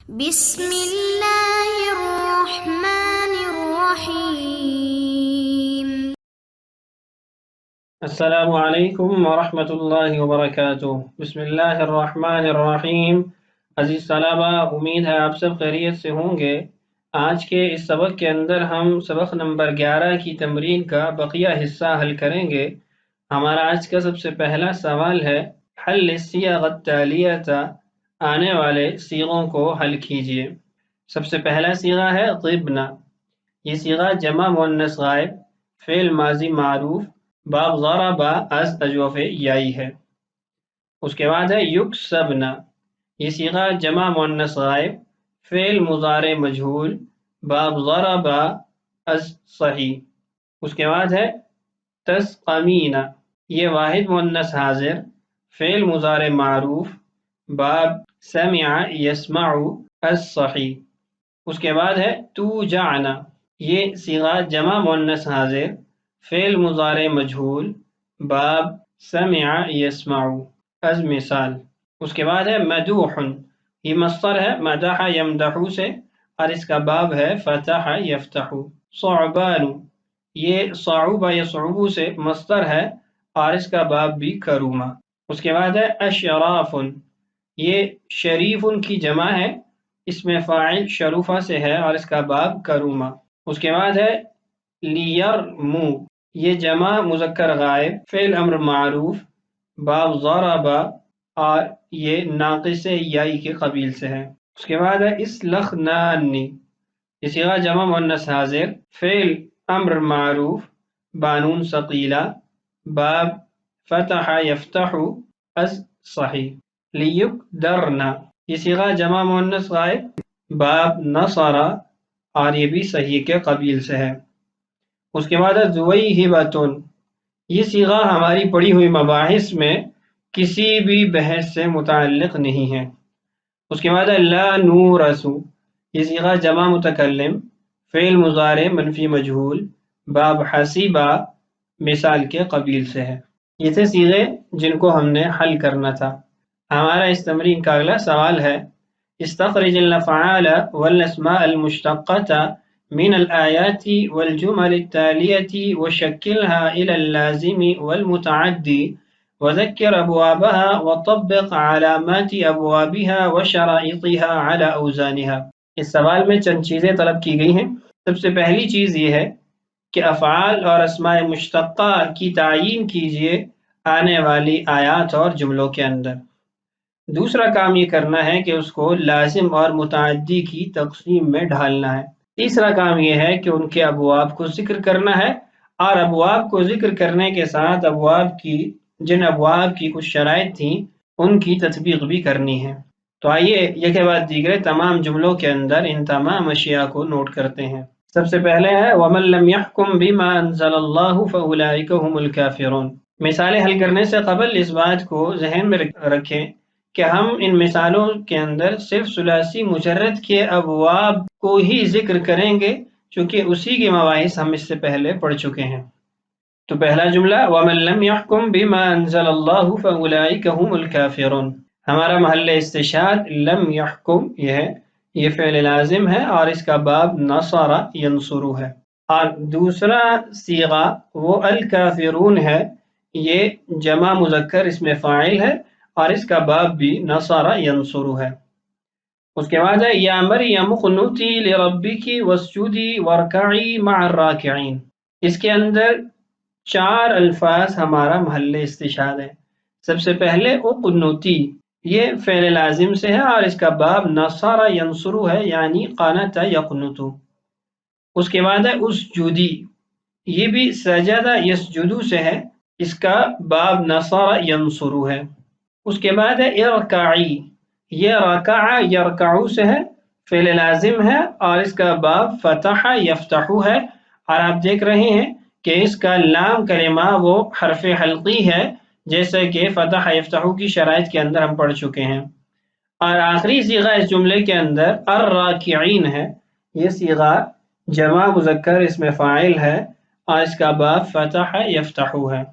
بسم اللہ الرحمن الرحیم۔ السلام علیکم ورحمۃ اللہ وبرکاتہ۔ بسم اللہ الرحمن الرحیم۔ عزیز طلبہ، امید ہے آپ سب خیریت سے ہوں گے۔ آج کے اس سبق کے اندر ہم سبق نمبر 11 کی تمرین کا بقیہ حصہ حل کریں گے۔ ہمارا آج کا سب سے پہلا سوال ہے حل الصیغ التالیۃ، آنے والے صیغوں کو حل کیجیے۔ سب سے پہلا صیغہ ہے طبنا۔ یہ صیغہ جمع مؤنث غائب، فعل ماضی معروف، باب ضرب از اجوف یائی ہے۔ اس کے بعد ہے یکسبنا۔ یہ صیغہ جمع مؤنث غائب، فعل مضارع مجہول، باب ضرب از صحیح۔ اس کے بعد ہے تسقمینا۔ یہ واحد مؤنث حاضر، فعل مضارع معروف، باب سمع یسمع از صحیح۔ اس کے بعد ہے توجعنا۔ یہ صیغہ جمع مؤنث حاضر، فعل مضارع مجہول، باب سمع یسمع از مثال۔ اس کے بعد ہے مدوح۔ یہ مصدر ہے مدح یمدح سے، اور اس کا باب ہے فتح یفتح۔ صعبان۔ یہ صعوب یصعب سے مصدر ہے، اور اس کا باب بھی کروما۔ اس کے بعد ہے اشراف۔ یہ شریف کی جمع ہے، اس میں فاعل شروفہ سے ہے، اور اس کا باب کروما۔ اس کے بعد ہے لیرمو۔ یہ جمع مذکر غائب، فعل امر معروف، باب ضرب، اور یہ ناقص یائی کے قبیل سے ہے۔ اس کے بعد ہے اسلخنانی۔ یہ صیغہ جمع مؤنث حاضر، فعل امر معروف، بانون ثقیلہ، باب فتح یفتح از صحیح۔ لیقدرنا۔ یہ صیغہ جمع مؤنث غائب، باب نصر، اور یہ بھی صحیح کے قبیل سے ہے۔ اس کے بعد ذویہبۃ۔ یہ صیغہ ہماری پڑھی ہوئی مباحث میں کسی بھی بحث سے متعلق نہیں ہے۔ اس کے بعد لا نورث۔ یہ صیغہ جمع متکلم، فعل مضارع منفی مجہول، باب حسیبہ، مثال کے قبیل سے ہے۔ یہ تھے صیغے جن کو ہم نے حل کرنا تھا۔ ہمارا اس تمرین کا اگلا سوال ہے استخرج الافعال والاسماء المشتقة من الآيات والجمل التالية وشكلها إلى اللازم والمتعدي وذكر أبوابها وطبق علامات أبوابها وشرائطها على أوزانها۔ اس سوال میں چند چیزیں طلب کی گئی ہیں۔ سب سے پہلی چیز یہ ہے کہ افعال اور اسماء مشتقہ کی تعیین کیجیے آنے والی آیات اور جملوں کے اندر۔ دوسرا کام یہ کرنا ہے کہ اس کو لازم اور متعدی کی تقسیم میں ڈھالنا ہے۔ تیسرا کام یہ ہے کہ ان کے ابواب کو ذکر کرنا ہے، اور ابواب کو ذکر کرنے کے ساتھ جن ابواب کی کچھ شرائط تھیں ان کی تطبیق بھی کرنی ہے۔ تو آئیے یک بعد دیگر تمام جملوں کے اندر ان تمام اشیاء کو نوٹ کرتے ہیں۔ سب سے پہلے ہے وَمَن لَّمْ يَحْكُم بِمَا أَنزَلَ اللَّهُ فَأُولَٰئِكَ هُمُ الْكَافِرُونَ۔ مثالیں حل کرنے سے قبل اس بات کو ذہن میں رکھیں کہ ہم ان مثالوں کے اندر صرف ثلاثی مجرد کے ابواب کو ہی ذکر کریں گے، چونکہ اسی کے مباحث ہم اس سے پہلے پڑھ چکے ہیں۔ تو پہلا جملہ وَمَن لَّمْ يَحْكُم بِمَا أَنزَلَ اللَّهُ فَأُولَٰئِكَ هُمُ الْكَافِرُونَ۔ ہمارا محل استشہاد لم يحکم یہ فعل لازم ہے، اور اس کا باب نصر ینصر ہے۔ اور دوسرا صیغہ وہ الکافرون ہے، یہ جمع مذکر اس میں فاعل ہے، اور اس کا باب بھی نصر ینصر ہے۔ اس کے بعد ہے یا مریم اقنتی لربک واسجدی وارکعی مع الراکعین۔ اس کے اندر 4 الفاظ ہمارا محل استشہاد ہے۔ سب سے پہلے اقنتی، یہ فعل لازم سے ہے، اور اس کا باب نصر ینصر ہے، یعنی قانت یقنت۔ اس کے بعد ہے اسجدی، یہ بھی سجدہ یسجدو سے ہے، اس کا باب نصر ینصر ہے۔ اس کے بعد ہے ارکعی، یہ رکع یرکعو سے ہے، فعل لازم ہے، اور اس کا باب فتح یفتح ہے۔ اور آپ دیکھ رہے ہیں کہ اس کا لام کلمہ وہ حرف حلقی ہے، جیسے کہ فتح یفتح کی شرائط کے اندر ہم پڑھ چکے ہیں۔ اور آخری صیغہ اس جملے کے اندر الراکعین ہے، یہ صیغہ جمع مذکر اس میں فاعل ہے، اور اس کا باب فتح یفتح ہے۔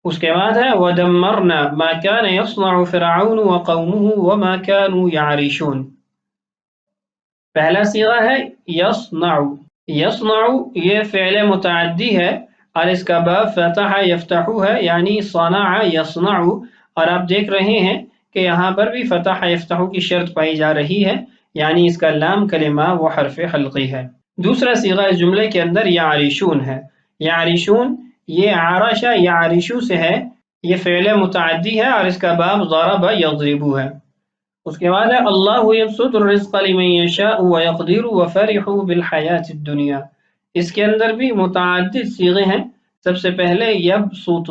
اس کے بعد ہے وَدَمَّرْنَا مَا كَانَ يَصْنَعُ فِرْعَوْنُ وَقَوْمُهُ وَمَا كَانُوا يَعْرِشُونَ۔ پہلا صیغہ ہے یصنع. یصنع یہ فعل متعدی ہے اور اس کا باب فتح یفتح ہے، یعنی صنع یصنع. اور آپ دیکھ رہے ہیں کہ یہاں پر بھی فتح یفتح کی شرط پائی جا رہی ہے، یعنی اس کا لام کلمہ وہ حرف حلقی ہے. دوسرا صیغہ اس جملے کے اندر یعرشون ہے. یعرشون یہ عرش یعرشو سے ہے، یہ فعل متعدی ہے اور اس کا باب ضرب یضرب ہے. اس کے بعد ہے اللہ یبسط الرزق لمن یشاء ویقدر وفرحوا بالحیات الدنیا. اس کے اندر بھی متعدد صیغے ہیں. سب سے پہلے یبسط.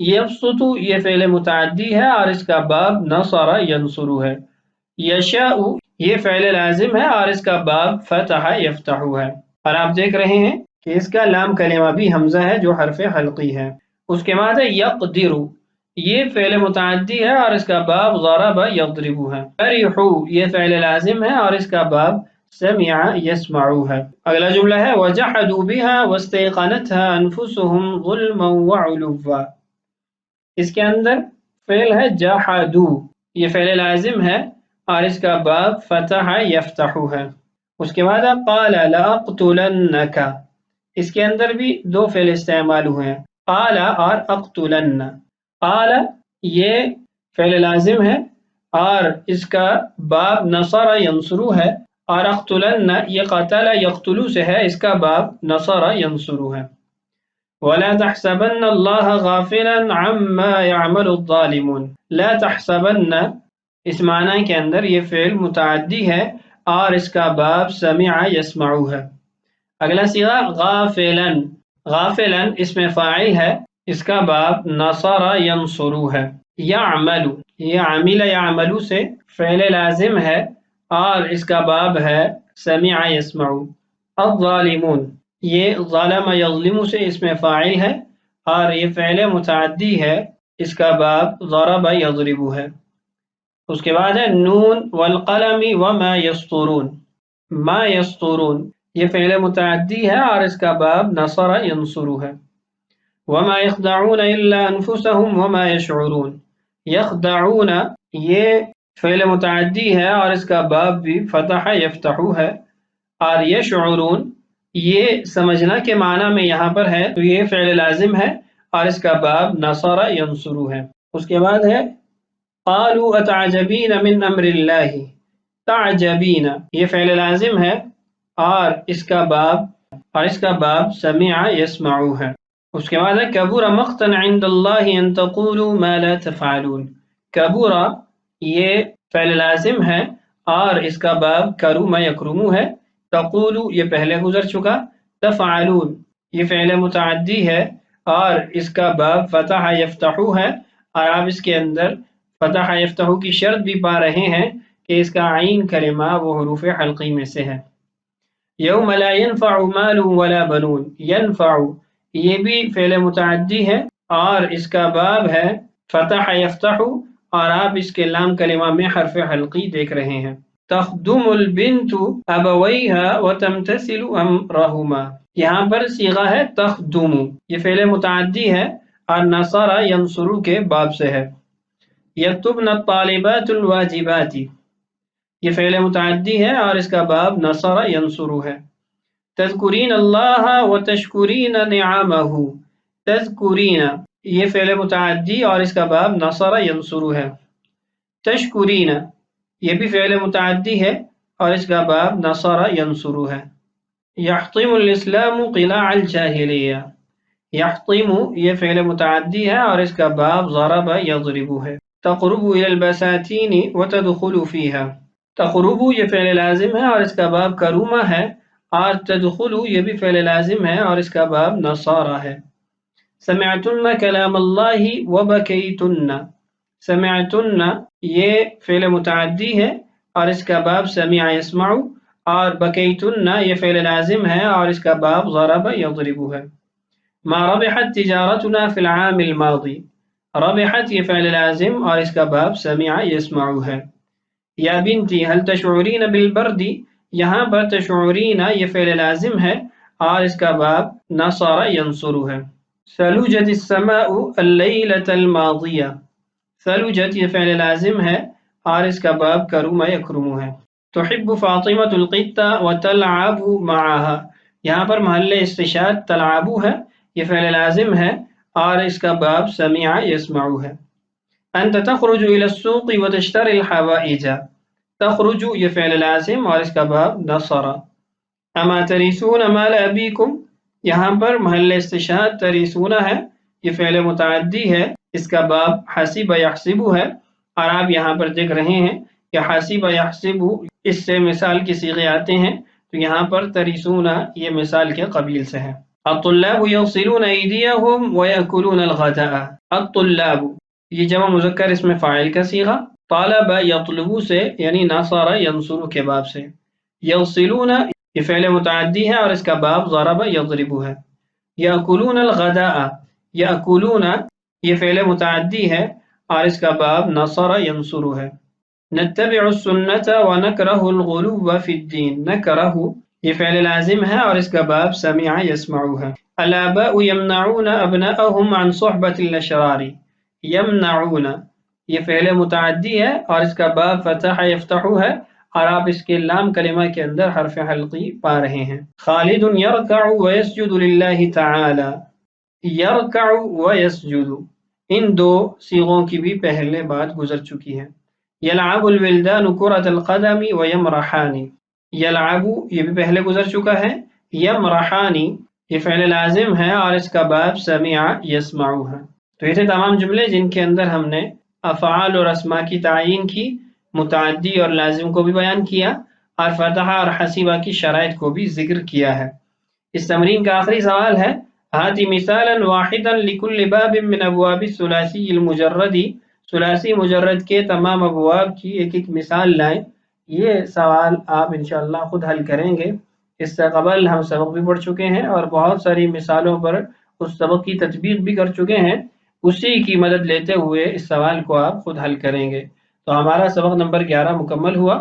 یبسط یہ فعل متعدی ہے اور اس کا باب نصر ینصر ہے. یشاء یہ فعل لازم ہے اور اس کا باب فتح یفتح ہے. اور آپ دیکھ رہے ہیں کہ اس کا لام کلمہ بھی حمزہ ہے جو حرف حلقی ہے. اس کے بعد ہے یقدر. یہ فعل متعدی ہے اور اس کا باب ضرب یضرب ہے. فرحوا یہ فعل لازم ہے اور اس کا باب سمع یسمع ہے. اگلا جملہ ہے وجحدوا بها واستيقنتها انفسهم ظلما وعلوا. اس کے اندر فعل ہے جحدوا، یہ فعل لازم ہے اور اس کا باب فتح یفتح ہے. اس کے بعد قال لاقتلنک. اس کے اندر بھی دو فعل استعمال ہوئے ہیں، قال اور اقتلن. قال یہ فعل لازم ہے اور اس کا باب نصر ینصر ہے، اور اقتلن یہ قتل یقتلو سے ہے، اس کا باب نصر ینصر ہے. ولا تحسبن اللہ غافلا عما يعمل الظالمون. لا تحسبن اس معنی کے اندر یہ فعل متعدی ہے اور اس کا باب سمع یسمع ہے. اگلا صیغہ غافلا. غافلا اس میں فاعل ہے، اس کا باب نصر ینصر ہے. یعمل یہ عامل یعملو سے فعل لازم ہے اور اس کا باب ہے سمع یسمع. الظالمون یہ ظلم یظلم سے اس میں فاعل ہے اور یہ فعل متعدی ہے، اس کا باب ضرب یضرب ہے. اس کے بعد ہے نون والقلم وما یسطرون. ما یسطرون یہ فعل متعدی ہے اور اس کا باب نصر ینصر ہے. وما يخدعون الا انفسهم وما يشعرون. یخدعون یہ فعل متعدی ہے اور اس کا باب بھی فتح یفتح ہے. اور یشعرون یہ سمجھنا کے معنی میں یہاں پر ہے تو یہ فعل لازم ہے اور اس کا باب نصر ینصر ہے. اس کے بعد ہے قالوا اتعجبین من امر اللہ. تعجبین یہ فعل لازم ہے اور اس کا باب سمع یسمع ہے. اس کے بعد ہے کبر مقتا عند اللہ ان تقولوا ما لا تفعلون. کبر یہ فعل لازم ہے اور اس کا باب کرم یکرم ہے. تقولوا یہ پہلے گزر چکا. تفعلون یہ فعل متعدی ہے اور اس کا باب فتح یفتح ہے اور آپ اس کے اندر فتح یفتح کی شرط بھی پا رہے ہیں کہ اس کا عین کلمہ وہ حروف حلقی میں سے ہے. یوم لا ينفع مال ولا بنون. ينفع یہ بھی فعل متعدی ہے اور اس کا باب ہے فتح یفتح اور آپ اس کے لام کلمہ میں حرف حلقی دیکھ رہے ہیں. تخدم البنت ابویها وتمتثل امرهما. یہاں پر صیغہ ہے تخدم، یہ فعل متعدی ہے اور نصر ینصر کے باب سے ہے. یکتبن الطالبات الواجبات یہ فعل متعدی ہے اور اس کا باب نصر ینصر ہے. تذکرین اللہ وتشکرین نعمہ. تذکرین یہ فعل متعدی اور اس کا باب نصر ینصر ہے. تشکرین یہ بھی فعل متعدی ہے اور اس کا باب نصر ینصر ہے. یحطم الاسلام قلاع الجاہلیہ. یحطم یہ فعل متعدی ہے اور اس کا باب ضرب یضرب ہے. تقرب الى البساتین وتدخل فیہا. تقرب یہ فعل لازم ہے اور اس کا باب کرومہ ہے اور تدخل یہ بھی فعل لازم ہے اور اس کا باب نصارہ ہے. سمعتن کلام اللہ وبکیتن. سمعتن یہ فعل متعدی ہے اور اس کا باب سمع یسمع اور بکیتن یہ فعل لازم ہے اور اس کا باب ضرب یضرب ہے. ما ربحت تجارتنا فی العام الماضی. ربحت یہ فعل لازم اور اس کا باب سمع یسمع ہے. یا بنتی هل تشعرین بالبرد. یہاں پر تشعرین یہ فعل لازم ہے اور اس کا باب نصر ینصر ہے. ثلجت السماء اللیلۃ الماضیہ. ثلجت یہ فعل لازم ہے اور اس کا باب کرم یکرم ہے. تحب فاطمة القطة وتلعب معها، یہاں پر محل استشہاد تلعبو ہے، یہ فعل لازم ہے اور اس کا باب سمع یسمعو ہے۔ انت تخرج الى السوق وتشتري الحوائج، تخرج یہ فعل لازم اور اس کا باب نصر۔ اما تریسون مال ابیکم، یہاں پر محل استشہاد تریسون ہے، یہ فعل متعدی ہے، اس کا باب حسب یحسب ہے، اور آپ یہاں پر دیکھ رہے ہیں کہ حسب یحسب اس سے مثال کے صیغے آتے ہیں، تو یہاں پر تریسون یہ مثال کے قبیل سے ہے۔ الطلاب یغسلون ایدیہم ویأکلون الغداء، الطلاب یہ جمع مذکر اس میں فاعل کا صیغہ، طالب یطلبو سے یعنی نصر ینصر کے باب سے، یغسلون یہ فعل متعدی ہے اور اس کا باب ضرب یضرب ہے۔ یأکلون الغداء، یأکلون یہ فعل متعدی ہے اور اس کا باب نصر ینصر ہے۔ نتبع السنة ونکرہ الغلو فی الدین، نکرہ یہ فعل لازم ہے اور اس کا باب سمع یسمع ہے۔ الآباء یمنعون ابناءهم عن صحبة الاشرار، یمنعون یہ فعل متعدی ہے اور اس کا باب فتح یفتح ہے، اور آپ اس کے لام کلمہ کے اندر حرف حلقی پا رہے ہیں۔ خالد یرکع ویسجد للہ تعالی، یرکع ویسجد ان دو صیغوں کی بھی پہلے بات گزر چکی ہے۔ یلعب الولدان کرۃ القدم ویمرحان، یلعب یہ بھی پہلے گزر چکا ہے، یمرحان یہ فعل لازم ہے اور اس کا باب سمع یسمع ہے۔ تو یہ تھے تمام جملے جن کے اندر ہم نے افعال اور اسماء کی تعیین کی، متعدی اور لازم کو بھی بیان کیا، اور فتحہ اور حسیبہ کی شرائط کو بھی ذکر کیا ہے۔ اس تمرین کا آخری سوال ہے ہاتی مثالا واحدا لکل باب من ابواب الثلاثی المجرد، ثلاثی مجرد کے تمام ابواب کی ایک ایک مثال لائیں۔ یہ سوال آپ انشاءاللہ خود حل کریں گے، اس سے قبل ہم سبق بھی پڑھ چکے ہیں اور بہت ساری مثالوں پر اس سبق کی تطبیق بھی کر چکے ہیں، اسی کی مدد لیتے ہوئے اس سوال کو آپ خود حل کریں گے۔ تو ہمارا سبق نمبر 11 مکمل ہوا۔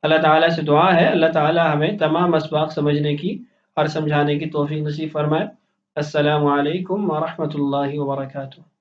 اللہ تعالیٰ سے دعا ہے اللہ تعالیٰ ہمیں تمام اسباق سمجھنے کی اور سمجھانے کی توفیق نصیب فرمائے۔ السلام علیکم ورحمۃ اللہ وبرکاتہ۔